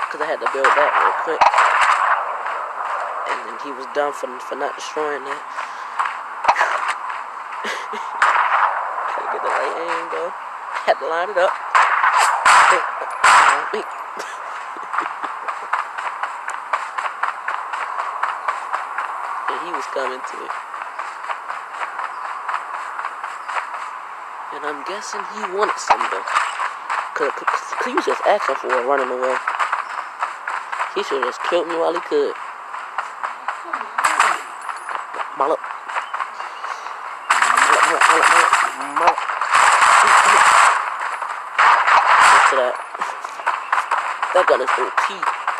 because I had to build that real quick. And then he was done for not destroying that. Had to get the right angle. Had to line it up. Wait. And he was coming to me. And I'm guessing he wanted something. Cause he was just asking for it, running away. He should have just killed me while he could. Mallop. Listen to that. That gun is OP.